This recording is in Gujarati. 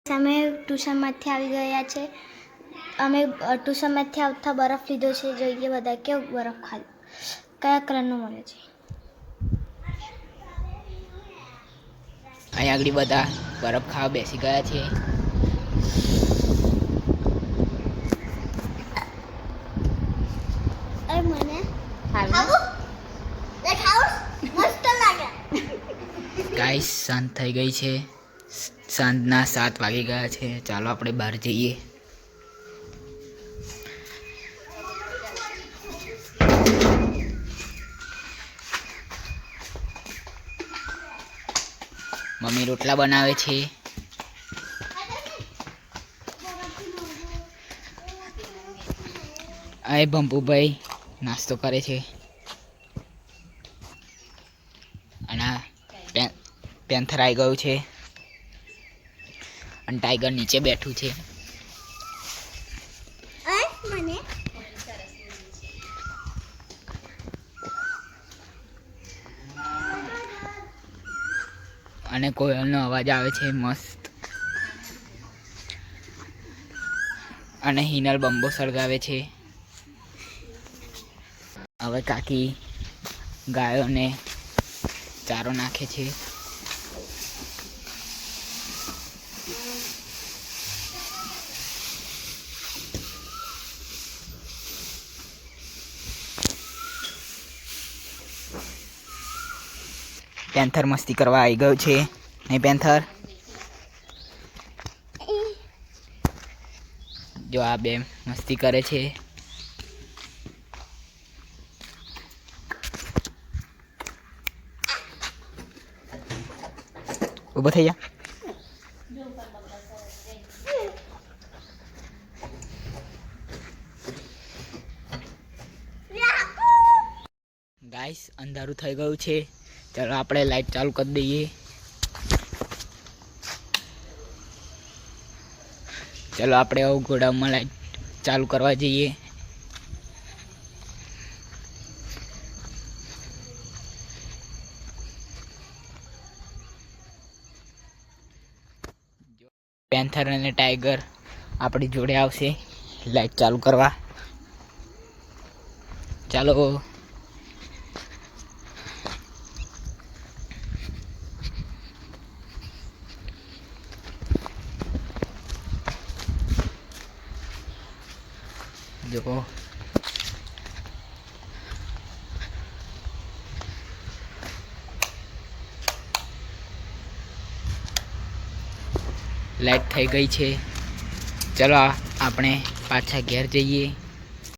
અમે ટ્યુશનમાંથી આવી ગયા છે. અમે ટ્યુશનમાંથી આવતા બરફ લીધો છે. જોઈએ બધા કેવો બરફ ખાધો, કયા કલરનો મળે છે. અહીંયા આગળ બધા બરફ ખાવા બેસી ગયા છે. મને મસ્ત લાગે. ગાઈસ સાંજ થઈ ગઈ છે. સાંજના 7 વાગી ગયા છે. ચાલો આપણે બહાર જઈએ. મમ્મી રોટલા બનાવે છે. અહીં ભંપુભાઈ નાસ્તો કરે છે. અને પેન્થર આવી ગયું છે અને ટાઈગર નીચે બેઠું છે. અને કોયલનો અવાજ આવે છે મસ્ત. અને હિનલ બંબો સળગાવે છે. હવે કાકી ગાયોને ચારો નાખે છે. પેન્થર મસ્તી કરવા આવી ગયું છે. નહીં પેન્થર? જો આ બે મસ્તી કરે છે. ઊભો થઈ જા. ગાઈસ અંધારું થઈ ગયું છે. ચાલો આપણે લાઈટ ચાલુ કરી દઈએ. ચાલો આપણે ગોડાઉનમાં લાઈટ ચાલુ કરવા જઈએ. પેન્થર અને ટાઈગર આપણી જોડે આવશે લાઈટ ચાલુ કરવા. ચાલો. જો લાઈટ થઈ ગઈ છે. ચલો આપણે પાછા ઘેર જઈએ.